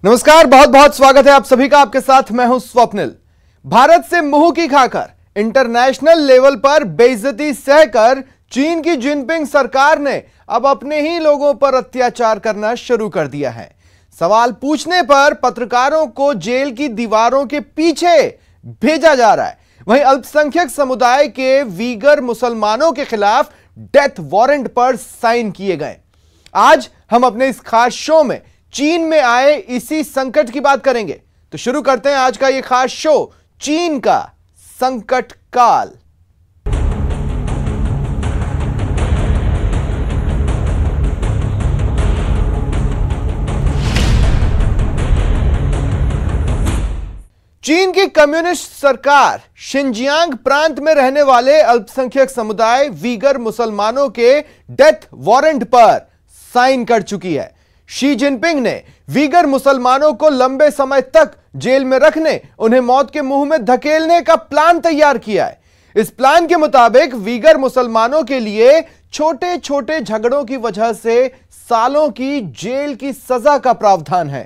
नमस्कार, बहुत बहुत स्वागत है आप सभी का। आपके साथ मैं हूं स्वप्निल। भारत से मुंह की खाकर इंटरनेशनल लेवल पर बेइज्जती सहकर चीन की जिनपिंग सरकार ने अब अपने ही लोगों पर अत्याचार करना शुरू कर दिया है। सवाल पूछने पर पत्रकारों को जेल की दीवारों के पीछे भेजा जा रहा है। वहीं अल्पसंख्यक समुदाय के वीगर मुसलमानों के खिलाफ डेथ वारंट पर साइन किए गए। आज हम अपने इस खास शो में चीन में आए इसी संकट की बात करेंगे। तो शुरू करते हैं आज का यह खास शो, चीन का संकट काल। चीन की कम्युनिस्ट सरकार शिनजियांग प्रांत में रहने वाले अल्पसंख्यक समुदाय वीगर मुसलमानों के डेथ वारंट पर साइन कर चुकी है। शी जिनपिंग ने वीगर मुसलमानों को लंबे समय तक जेल में रखने, उन्हें मौत के मुंह में धकेलने का प्लान तैयार किया है। इस प्लान के मुताबिक वीगर मुसलमानों के लिए छोटे छोटे झगड़ों की वजह से सालों की जेल की सजा का प्रावधान है।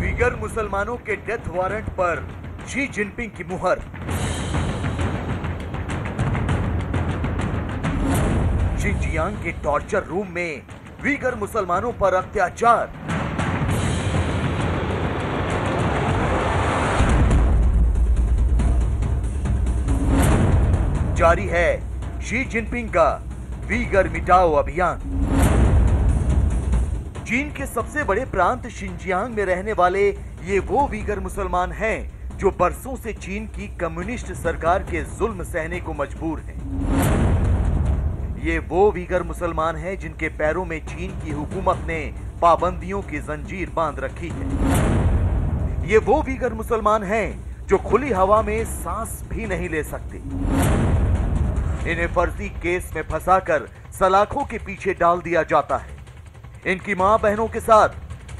वीगर मुसलमानों के डेथ वारंट पर शी जिनपिंग की मुहर। शिनजियांग के टॉर्चर रूम में वीगर मुसलमानों पर अत्याचार। जारी है शी जिनपिंग का वीगर मिटाओ अभियान। चीन के सबसे बड़े प्रांत शिनजियांग में रहने वाले ये वो वीगर मुसलमान हैं जो बरसों से चीन की कम्युनिस्ट सरकार के जुल्म सहने को मजबूर हैं। ये वो वीगर मुसलमान हैं जिनके पैरों में चीन की हुकूमत ने पाबंदियों की जंजीर बांध रखी है। ये वो वीगर मुसलमान हैं जो खुली हवा में सांस भी नहीं ले सकते। इन्हें फर्जी केस में फंसाकर सलाखों के पीछे डाल दिया जाता है। इनकी मां बहनों के साथ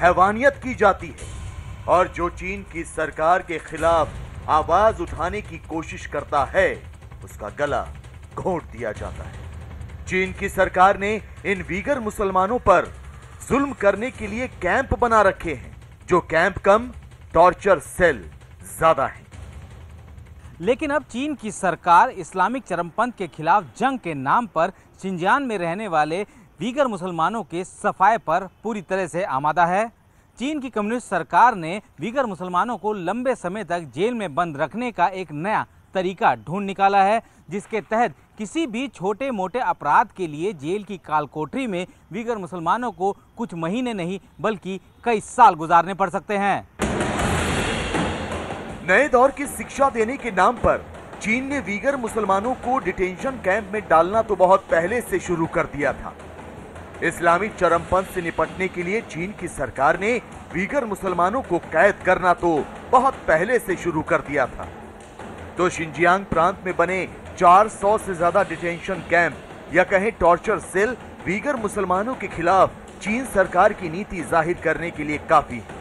हैवानियत की जाती है और जो चीन की सरकार के खिलाफ आवाज उठाने की कोशिश करता है उसका गला घोंट दिया जाता है। चीन की सरकार ने इन वीगर मुसलमानों पर जुल्म करने के लिए कैंप बना रखे हैं, जो कैंप कम टॉर्चर सेल ज्यादा हैं। लेकिन अब चीन की सरकार इस्लामिक चरमपंथ के खिलाफ जंग के नाम पर शिनजियांग में रहने वाले वीगर मुसलमानों के सफाए पर पूरी तरह से आमादा है। चीन की कम्युनिस्ट सरकार ने वीगर मुसलमानों को लंबे समय तक जेल में बंद रखने का एक नया तरीका ढूंढ निकाला है, जिसके तहत किसी भी छोटे मोटे अपराध के लिए जेल की कालकोठरी में वीगर मुसलमानों को कुछ महीने नहीं बल्कि कई साल गुजारने पड़ सकते हैं। नए दौर की शिक्षा देने के नाम पर चीन ने वीगर मुसलमानों को डिटेंशन कैंप में डालना तो बहुत पहले से शुरू कर दिया था। इस्लामिक चरमपंथ से निपटने के लिए चीन की सरकार ने वीगर मुसलमानों को कैद करना तो बहुत पहले से शुरू कर दिया था। तो शिनजियांग प्रांत में बने 400 से ज्यादा डिटेंशन कैंप या कहें टॉर्चर सेल वीगर मुसलमानों के खिलाफ चीन सरकार की नीति जाहिर करने के लिए काफी है।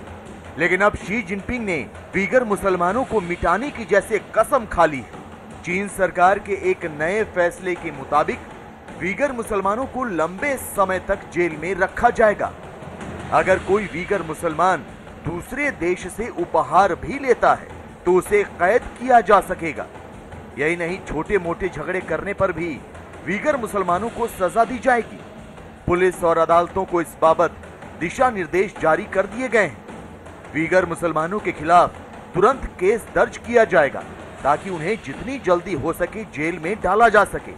लेकिन अब शी जिनपिंग ने वीगर मुसलमानों को मिटाने की जैसे कसम खा ली है। चीन सरकार के एक नए फैसले के मुताबिक वीगर मुसलमानों को लंबे समय तक जेल में रखा जाएगा। अगर कोई वीगर मुसलमान दूसरे देश से उपहार भी लेता है तो उसे कैद किया जा सकेगा। यही नहीं, छोटे मोटे झगड़े करने पर भी वीगर मुसलमानों को सजा दी जाएगी। पुलिस और अदालतों को इस बाबत दिशा निर्देश जारी कर दिए गए हैं। वीगर मुसलमानों के खिलाफ तुरंत केस दर्ज किया जाएगा ताकि उन्हें जितनी जल्दी हो सके जेल में डाला जा सके।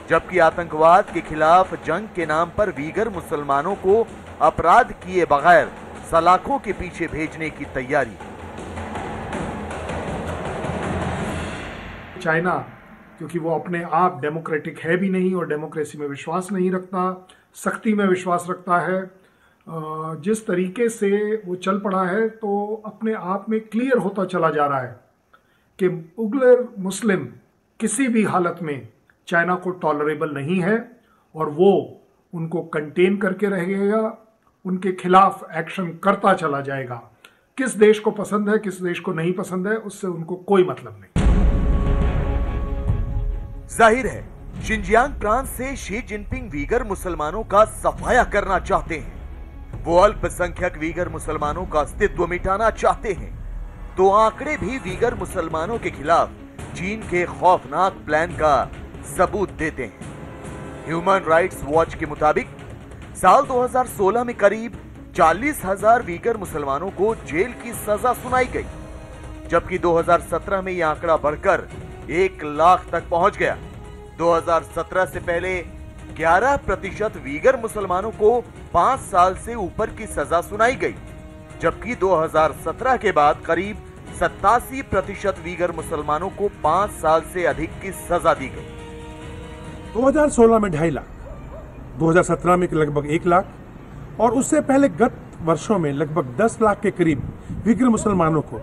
जबकि आतंकवाद के खिलाफ जंग के नाम पर वीगर मुसलमानों को अपराध किए बगैर सलाखों के पीछे भेजने की तैयारी। चाइना, क्योंकि वो अपने आप डेमोक्रेटिक है भी नहीं और डेमोक्रेसी में विश्वास नहीं रखता, सख्ती में विश्वास रखता है, जिस तरीके से वो चल पड़ा है तो अपने आप में क्लियर होता चला जा रहा है कि उग्र मुस्लिम किसी भी हालत में चाइना को टॉलरेबल नहीं है और वो उनको कंटेन करके रहेगा, उनके खिलाफ एक्शन करता चला जाएगा। किस देश को पसंद है किस देश को नहीं पसंद है उससे उनको कोई मतलब नहीं। जाहिर है शिनजियांग प्रांत से शी जिनपिंग वीगर मुसलमानों का सफाया करना चाहते हैं। वो अल्पसंख्यक वीगर मुसलमानों का अस्तित्व मिटाना चाहते हैं। तो आंकड़े भी वीगर मुसलमानों के खिलाफ चीन के खौफनाक प्लान का सबूत देते हैं। ह्यूमन राइट्स वॉच के मुताबिक साल 2016 में करीब 40,000 वीगर मुसलमानों को जेल की सजा सुनाई गई, जबकि 2017 में यह आंकड़ा बढ़कर 1 लाख तक पहुंच गया। 2017 से पहले 11% वीगर मुसलमानों को 5 साल से ऊपर की सजा सुनाई गई, जबकि 2017 के बाद करीब 87% वीगर मुसलमानों को 5 साल से अधिक की सजा दी गई। 2016 में 2.5 लाख, 2017 में लगभग 1 लाख और उससे पहले गत वर्षों में लगभग 10 लाख के करीब वीगर मुसलमानों को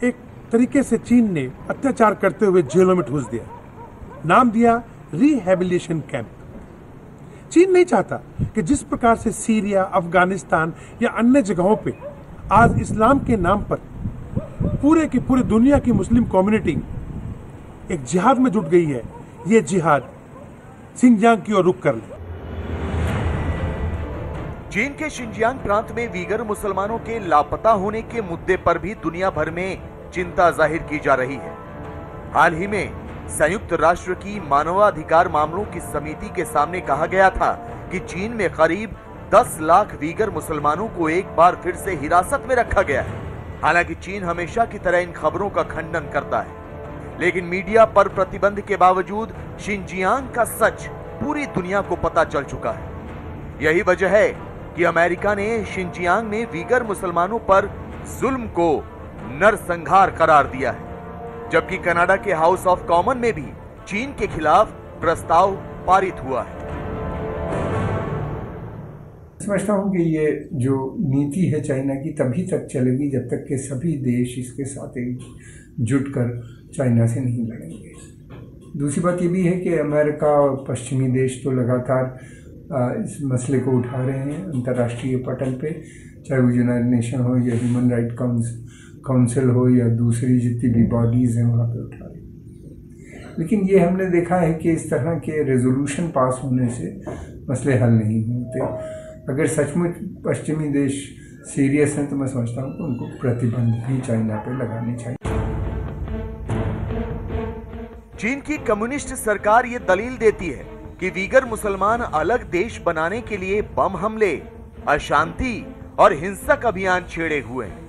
एक तरीके से चीन ने अत्याचार करते हुए जेलों में ठूस दिया। नाम दिया रिहेबिलिटेशन कैंप। चीन नहीं चाहता कि जिस प्रकार से सीरिया, अफगानिस्तान या अन्य जगहों पे आज इस्लाम के नाम पर पूरे की पूरी दुनिया की मुस्लिम कम्युनिटी एक जिहाद में जुट गई है, ये जिहाद शिनजियांग की ओर रुख कर ले। चीन के शिनजियांग प्रांत में वीगर मुसलमानों के लापता होने के मुद्दे पर भी दुनिया भर में चिंता जाहिर की जा रही है। हाल ही में संयुक्त राष्ट्र की मानवाधिकार मामलों की समिति के सामने कहा गया था कि चीन में करीब 10 लाख वीगर मुसलमानों को एक बार फिर से हिरासत में रखा गया है। हालांकि चीन हमेशा की तरह इन खबरों का खंडन करता है, लेकिन मीडिया पर प्रतिबंध के बावजूद शिनजियांग का सच पूरी दुनिया को पता चल चुका है। यही वजह है कि अमेरिका ने शिनजियांग में वीगर मुसलमानों पर जुल्म को नरसंहार करार दिया है, जबकि कनाडा के हाउस ऑफ कॉमन में भी चीन के खिलाफ प्रस्ताव पारित हुआ है। समझता हूं कि ये जो नीति है चाइना की तभी तक चलेगी जब तक कि सभी देश इसके साथ जुटकर चाइना से नहीं लड़ेंगे। दूसरी बात ये भी है कि अमेरिका और पश्चिमी देश तो लगातार इस मसले को उठा रहे हैं अंतर्राष्ट्रीय पटल पे, चाहे वो यूनाइटेड नेशन हो या ह्यूमन राइट काउंसिल हो या दूसरी जितनी भी बॉडीज़ हैं वहाँ पे उठा रहे हैं। लेकिन ये हमने देखा है कि इस तरह के रेजोल्यूशन पास होने से मसले हल नहीं होते। अगर सचमुच पश्चिमी देश सीरियस हैं तो मैं समझता हूँ कि उनको प्रतिबंध भी चाइना पे लगाने चाहिए। चीन की कम्युनिस्ट सरकार ये दलील देती है कि वीगर मुसलमान अलग देश बनाने के लिए बम हमले, अशांति और हिंसक अभियान छेड़े हुए हैं।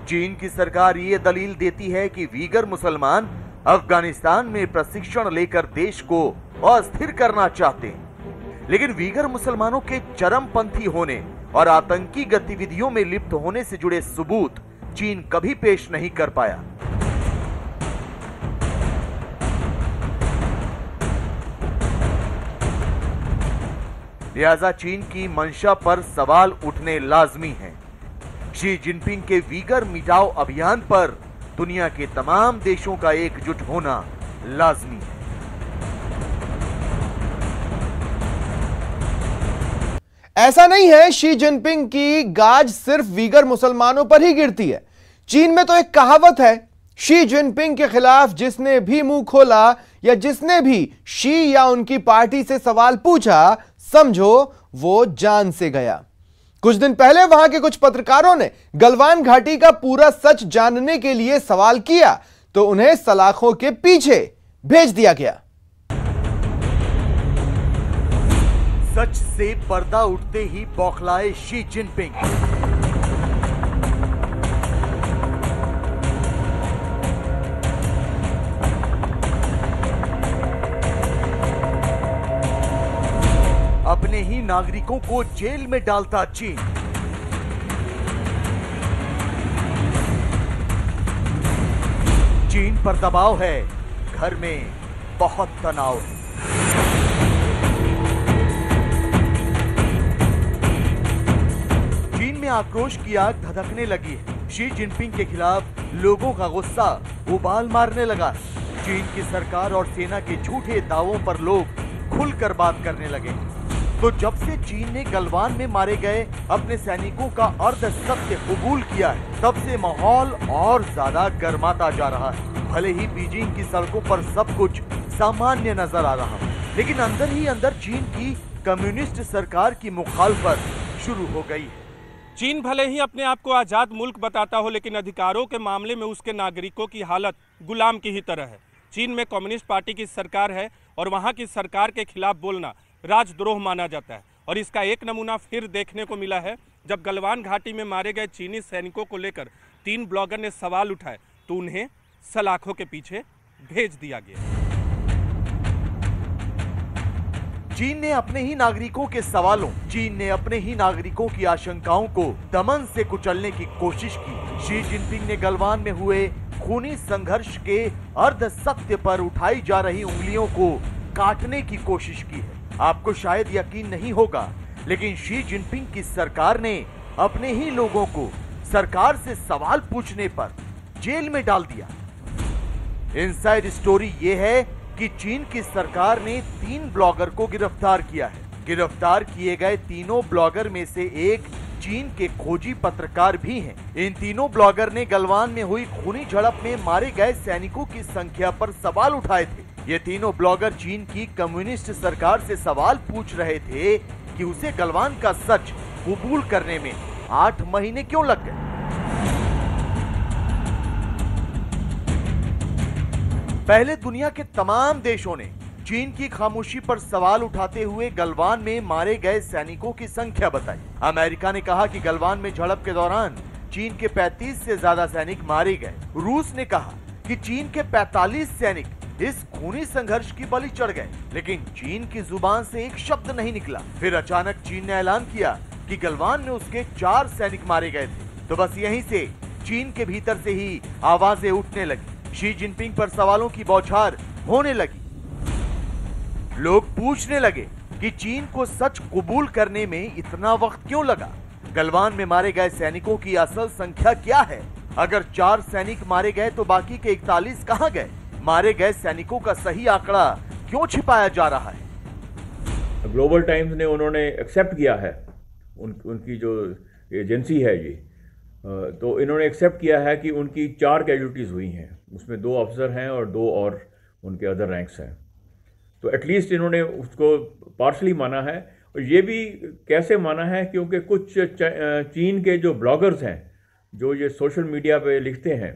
चीन की सरकार ये दलील देती है कि वीगर मुसलमान अफगानिस्तान में प्रशिक्षण लेकर देश को अस्थिर करना चाहते हैं, लेकिन वीगर मुसलमानों के चरमपंथी होने और आतंकी गतिविधियों में लिप्त होने से जुड़े सबूत चीन कभी पेश नहीं कर पाया। लिहाजा चीन की मंशा पर सवाल उठने लाजमी है। शी जिनपिंग के वीगर मिटाओ अभियान पर दुनिया के तमाम देशों का एकजुट होना लाजमी है। ऐसा नहीं है शी जिनपिंग की गाज सिर्फ वीगर मुसलमानों पर ही गिरती है। चीन में तो एक कहावत है, शी जिनपिंग के खिलाफ जिसने भी मुंह खोला या जिसने भी शी या उनकी पार्टी से सवाल पूछा, समझो वो जान से गया। कुछ दिन पहले वहां के कुछ पत्रकारों ने गलवान घाटी का पूरा सच जानने के लिए सवाल किया तो उन्हें सलाखों के पीछे भेज दिया गया। सच से पर्दा उठते ही बौखलाए शी जिनपिंग। अपने ही नागरिकों को जेल में डालता चीन। चीन पर दबाव है, घर में बहुत तनाव है। चीन में आक्रोश की आग धधकने लगी है। शी जिनपिंग के खिलाफ लोगों का गुस्सा उबाल मारने लगा। चीन की सरकार और सेना के झूठे दावों पर लोग खुलकर बात करने लगे। तो जब से चीन ने गलवान में मारे गए अपने सैनिकों का अर्ध सत्य कबूल किया है, तब से माहौल और ज्यादा गर्माता जा रहा है। भले ही बीजिंग की सड़कों पर सब कुछ सामान्य नजर आ रहा हो, लेकिन अंदर ही अंदर चीन की कम्युनिस्ट सरकार की मुखालफत शुरू हो गई है। चीन भले ही अपने आप को आजाद मुल्क बताता हो, लेकिन अधिकारों के मामले में उसके नागरिकों की हालत गुलाम की ही तरह है। चीन में कम्युनिस्ट पार्टी की सरकार है और वहां की सरकार के खिलाफ बोलना राजद्रोह माना जाता है। और इसका एक नमूना फिर देखने को मिला है जब गलवान घाटी में मारे गए चीनी सैनिकों को लेकर 3 ब्लॉगर ने सवाल उठाए तो उन्हें सलाखों के पीछे भेज दिया गया। चीन ने अपने ही नागरिकों के सवालों, चीन ने अपने ही नागरिकों की आशंकाओं को दमन से कुचलने की कोशिश की। शी जिनपिंग ने गलवान में हुए खूनी संघर्ष के अर्ध सत्य पर उठाई जा रही उंगलियों को काटने की कोशिश की है। आपको शायद यकीन नहीं होगा, लेकिन शी जिनपिंग की सरकार ने अपने ही लोगों को सरकार से सवाल पूछने पर जेल में डाल दिया। इनसाइड स्टोरी यह है कि चीन की सरकार ने 3 ब्लॉगर को गिरफ्तार किया है। गिरफ्तार किए गए तीनों ब्लॉगर में से एक चीन के खोजी पत्रकार भी हैं। इन तीनों ब्लॉगर ने गलवान में हुई खूनी झड़प में मारे गए सैनिकों की संख्या पर सवाल उठाए थे। ये तीनों ब्लॉगर चीन की कम्युनिस्ट सरकार से सवाल पूछ रहे थे कि उसे गलवान का सच कबूल करने में 8 महीने क्यों लग गए। पहले दुनिया के तमाम देशों ने चीन की खामोशी पर सवाल उठाते हुए गलवान में मारे गए सैनिकों की संख्या बताई। अमेरिका ने कहा कि गलवान में झड़प के दौरान चीन के 35 से ज्यादा सैनिक मारे गए। रूस ने कहा कि चीन के 45 सैनिक इस खूनी संघर्ष की बलि चढ़ गए, लेकिन चीन की जुबान से एक शब्द नहीं निकला। फिर अचानक चीन ने ऐलान किया कि गलवान में उसके 4 सैनिक मारे गए थे। तो बस यहीं से चीन के भीतर से ही आवाजें उठने लगी। शी जिनपिंग पर सवालों की बौछार होने लगी। लोग पूछने लगे कि चीन को सच कबूल करने में इतना वक्त क्यों लगा। गलवान में मारे गए सैनिकों की असल संख्या क्या है? अगर 4 सैनिक मारे गए तो बाकी के 41 कहां गए? मारे गए सैनिकों का सही आंकड़ा क्यों छिपाया जा रहा है? ग्लोबल टाइम्स ने उन्होंने एक्सेप्ट किया है, उनकी जो एजेंसी है ये, तो इन्होंने एक्सेप्ट किया है कि उनकी 4 कैजुअल्टीज हुई हैं। उसमें 2 अफसर हैं और 2 और उनके अदर रैंक्स हैं। तो एटलीस्ट इन्होंने उसको पार्शली माना है। और ये भी कैसे माना है, क्योंकि कुछ चीन के जो ब्लॉगर्स हैं जो ये सोशल मीडिया पे लिखते हैं,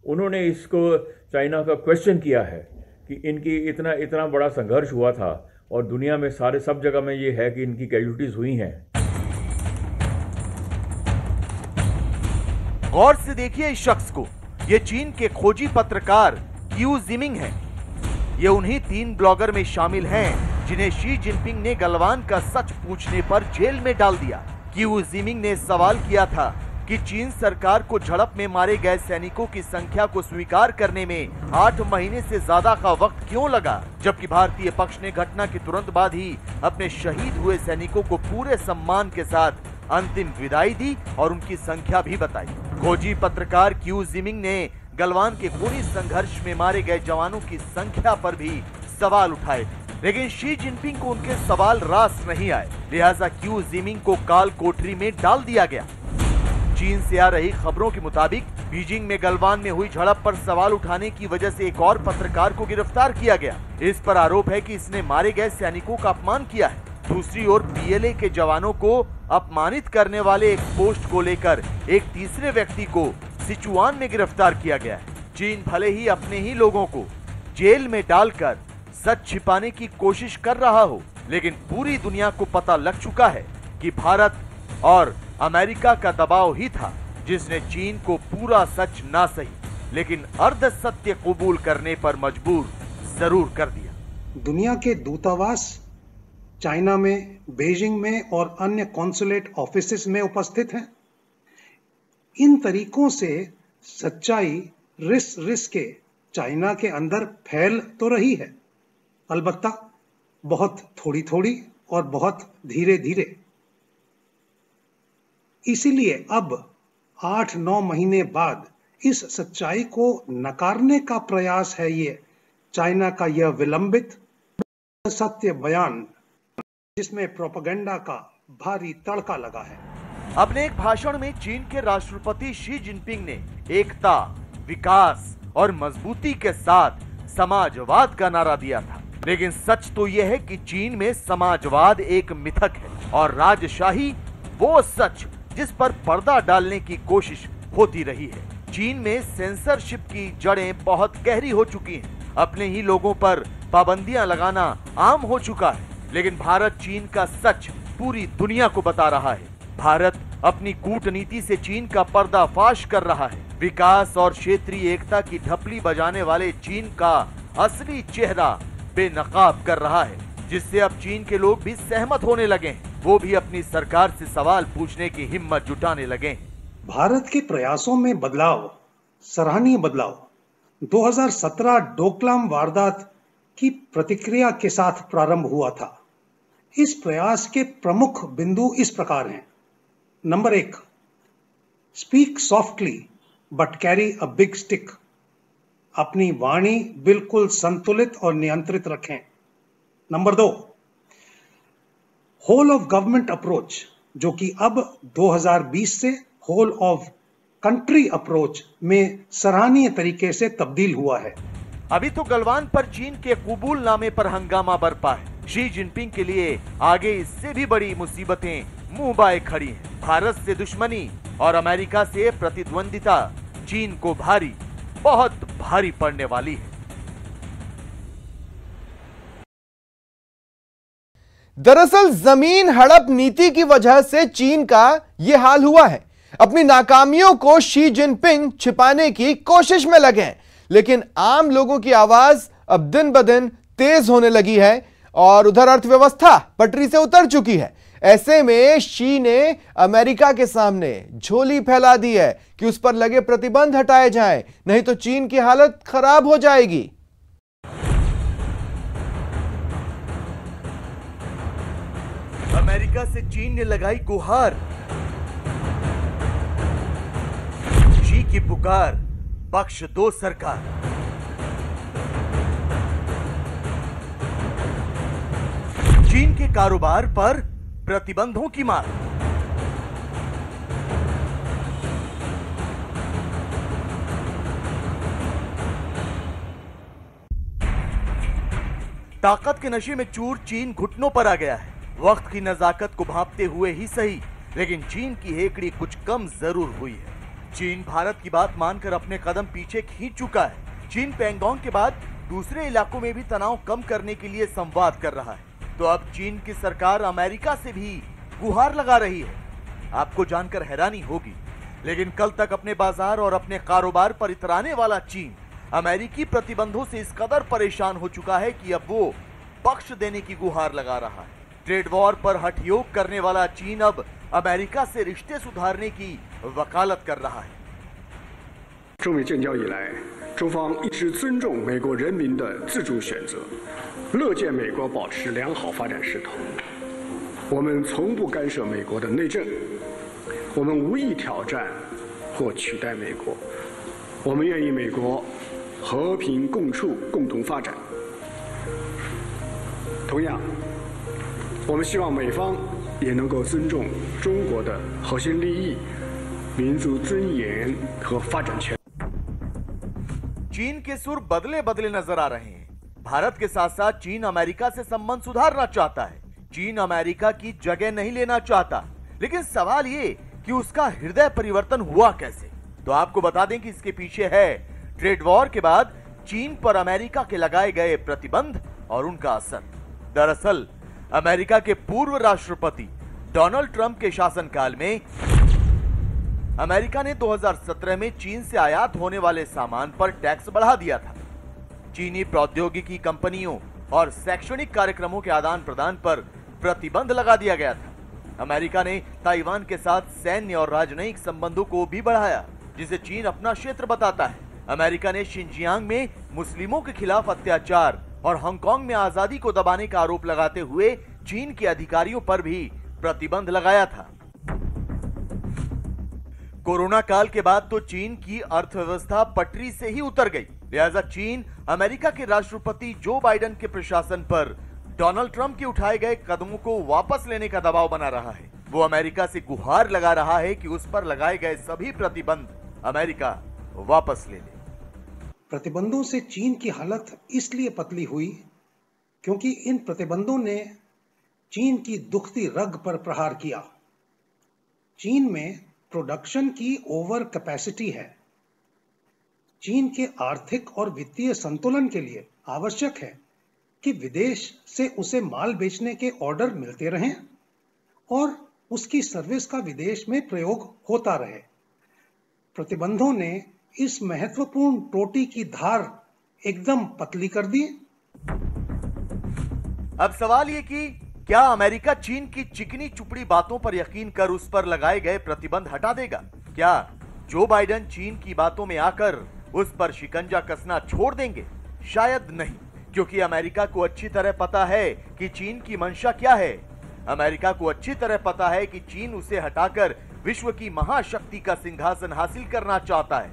उन्होंने इसको चाइना का क्वेश्चन किया है कि इनकी इतना बड़ा संघर्ष हुआ था और दुनिया में सब जगह में ये है कि इनकी कैजुअल्टीज हुई हैं। गौर से देखिए इस शख्स को। ये चीन के खोजी पत्रकार क्यू जिमिंग हैं। ये उन्हीं 3 ब्लॉगर में शामिल हैं जिन्हें शी जिनपिंग ने गलवान का सच पूछने पर जेल में डाल दिया। क्यू जिमिंग ने सवाल किया था कि चीन सरकार को झड़प में मारे गए सैनिकों की संख्या को स्वीकार करने में 8 महीने से ज्यादा का वक्त क्यों लगा, जबकि भारतीय पक्ष ने घटना के तुरंत बाद ही अपने शहीद हुए सैनिकों को पूरे सम्मान के साथ अंतिम विदाई दी और उनकी संख्या भी बताई। खोजी पत्रकार क्यू जिमिंग ने गलवान के खूनी संघर्ष में मारे गए जवानों की संख्या पर भी सवाल उठाए, लेकिन शी जिनपिंग को उनके सवाल रास नहीं आए। लिहाजा क्यू जिमिंग को काल कोठरी में डाल दिया गया। चीन से आ रही खबरों के मुताबिक बीजिंग में गलवान में हुई झड़प पर सवाल उठाने की वजह से एक और पत्रकार को गिरफ्तार किया गया। इस पर आरोप है कि इसने मारे गए सैनिकों का अपमान किया है। दूसरी ओर पीएलए के जवानों को अपमानित करने वाले एक पोस्ट को लेकर एक तीसरे व्यक्ति को सिचुआन में गिरफ्तार किया गया है। चीन भले ही अपने ही लोगों को जेल में डालकर सच छिपाने की कोशिश कर रहा हो, लेकिन पूरी दुनिया को पता लग चुका है कि भारत और अमेरिका का दबाव ही था जिसने चीन को पूरा सच ना सही लेकिन अर्ध सत्य कबूल करने पर मजबूर जरूर कर दिया। दुनिया के दूतावास चाइना में, बीजिंग में और अन्य कॉन्सुलेट ऑफिसेस में उपस्थित हैं। इन तरीकों से सच्चाई रिस के चाइना के अंदर फैल तो रही है, अलबत्ता बहुत थोड़ी थोड़ी और बहुत धीरे धीरे। इसीलिए अब 8-9 महीने बाद इस सच्चाई को नकारने का प्रयास है ये चाइना का यह विलंबित सत्य बयान, जिसमें प्रोपेगेंडा का भारी तड़का लगा है। अपने एक भाषण में चीन के राष्ट्रपति शी जिनपिंग ने एकता, विकास और मजबूती के साथ समाजवाद का नारा दिया था। लेकिन सच तो यह है कि चीन में समाजवाद एक मिथक है और राजशाही वो सच जिस पर पर्दा डालने की कोशिश होती रही है। चीन में सेंसरशिप की जड़ें बहुत गहरी हो चुकी हैं। अपने ही लोगों पर पाबंदियां लगाना आम हो चुका है। लेकिन भारत चीन का सच पूरी दुनिया को बता रहा है। भारत अपनी कूटनीति से चीन का पर्दाफाश कर रहा है। विकास और क्षेत्रीय एकता की ढपली बजाने वाले चीन का असली चेहरा बेनकाब कर रहा है, जिससे अब चीन के लोग भी सहमत होने लगे हैं। वो भी अपनी सरकार से सवाल पूछने की हिम्मत जुटाने लगे हैं। भारत के प्रयासों में बदलाव, सराहनीय बदलाव 2017 डोकलाम वारदात की प्रतिक्रिया के साथ प्रारंभ हुआ था। इस प्रयास के प्रमुख बिंदु इस प्रकार हैं। Number 1, speak softly but carry a big stick. अपनी वाणी बिल्कुल संतुलित और नियंत्रित रखें। Number 2, whole of government approach, जो कि अब 2020 से होल ऑफ कंट्री अप्रोच में सराहनीय तरीके से तब्दील हुआ है। अभी तो गलवान पर चीन के कबूलनामे पर हंगामा बरपा है। शी जिनपिंग के लिए आगे इससे भी बड़ी मुसीबतें मुंह बाए खड़ी हैं। भारत से दुश्मनी और अमेरिका से प्रतिद्वंदिता चीन को भारी, बहुत भारी पड़ने वाली है। दरअसल जमीन हड़प नीति की वजह से चीन का यह हाल हुआ है। अपनी नाकामियों को शी जिनपिंग छिपाने की कोशिश में लगे हैं, लेकिन आम लोगों की आवाज अब दिन ब दिन तेज होने लगी है और उधर अर्थव्यवस्था पटरी से उतर चुकी है। ऐसे में शी ने अमेरिका के सामने झोली फैला दी है कि उस पर लगे प्रतिबंध हटाए जाएं, नहीं तो चीन की हालत खराब हो जाएगी। अमेरिका से चीन ने लगाई गुहार, शी की पुकार, बख्श दो सरकार। चीन के कारोबार पर प्रतिबंधों की मार। ताकत के नशे में चूर चीन घुटनों पर आ गया है। वक्त की नजाकत को भांपते हुए ही सही, लेकिन चीन की हेकड़ी कुछ कम जरूर हुई है। चीन भारत की बात मानकर अपने कदम पीछे खींच चुका है। चीन पैंगोंग के बाद दूसरे इलाकों में भी तनाव कम करने के लिए संवाद कर रहा है। तो अब चीन की सरकार अमेरिका से भी गुहार लगा रही है। आपको जानकर हैरानी होगी, लेकिन कल तक अपने बाजार और अपने कारोबार पर इतराने वाला चीन अमेरिकी प्रतिबंधों से इस कदर परेशान हो चुका है कि अब वो बख्श देने की गुहार लगा रहा है। ट्रेड वॉर पर हठयोग करने वाला चीन अब अमेरिका से रिश्ते सुधारने की वकालत कर रहा है। 中美建交以来，中方一直尊重美国人民的自主选择，乐见美国保持良好发展势头。我们从不干涉美国的内政，我们无意挑战或取代美国。我们愿意美国和平共处、共同发展。同样，我们希望美方也能够尊重中国的核心利益、民族尊严和发展权。 चीन के सुर बदले बदले नजर आ रहे हैं। भारत के साथ साथ चीन अमेरिका से संबंध सुधारना चाहता है। चीन अमेरिका की जगह नहीं लेना चाहता, लेकिन सवाल ये कि उसका हृदय परिवर्तन हुआ कैसे। तो आपको बता दें कि इसके पीछे है ट्रेड वॉर के बाद चीन पर अमेरिका के लगाए गए प्रतिबंध और उनका असर। दरअसल अमेरिका के पूर्व राष्ट्रपति डोनाल्ड ट्रंप के शासनकाल में अमेरिका ने 2017 में चीन से आयात होने वाले सामान पर टैक्स बढ़ा दिया था। चीनी प्रौद्योगिकी कंपनियों और शैक्षणिक कार्यक्रमों के आदान प्रदान पर प्रतिबंध लगा दिया गया था। अमेरिका ने ताइवान के साथ सैन्य और राजनयिक संबंधों को भी बढ़ाया, जिसे चीन अपना क्षेत्र बताता है। अमेरिका ने शिनजियांग में मुस्लिमों के खिलाफ अत्याचार और हांगकांग में आजादी को दबाने का आरोप लगाते हुए चीन के अधिकारियों पर भी प्रतिबंध लगाया था। कोरोना काल के बाद तो चीन की अर्थव्यवस्था पटरी से ही उतर गई। लिहाजा चीन अमेरिका के राष्ट्रपति जो बाइडेन के प्रशासन पर डोनाल्ड ट्रंप के उठाए गए कदमों को वापस लेने का दबाव बना रहा है। वो अमेरिका से गुहार लगा रहा है कि उस पर लगाए गए सभी प्रतिबंध अमेरिका वापस ले ले। प्रतिबंधों से चीन की हालत इसलिए पतली हुई क्योंकि इन प्रतिबंधों ने चीन की दुखती रग पर प्रहार किया। चीन में प्रोडक्शन की ओवर कैपेसिटी है। चीन के आर्थिक और वित्तीय संतुलन के लिए आवश्यक है कि विदेश से उसे माल बेचने के ऑर्डर मिलते रहें और उसकी सर्विस का विदेश में प्रयोग होता रहे। प्रतिबंधों ने इस महत्वपूर्ण टोटी की धार एकदम पतली कर दी। अब सवाल ये कि क्या अमेरिका चीन की चिकनी चुपड़ी बातों पर यकीन कर उस पर लगाए गए प्रतिबंध हटा देगा? क्या जो बाइडेन चीन की बातों में आकर उस पर शिकंजा कसना छोड़ देंगे? शायद नहीं, क्योंकि अमेरिका को अच्छी तरह पता है कि चीन की मंशा क्या है। अमेरिका को अच्छी तरह पता है कि चीन उसे हटाकर विश्व की महाशक्ति का सिंहासन हासिल करना चाहता है,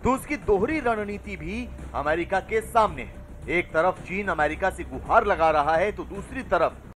तो उसकी दोहरी रणनीति भी अमेरिका के सामने है। एक तरफ चीन अमेरिका से गुहार लगा रहा है, तो दूसरी तरफ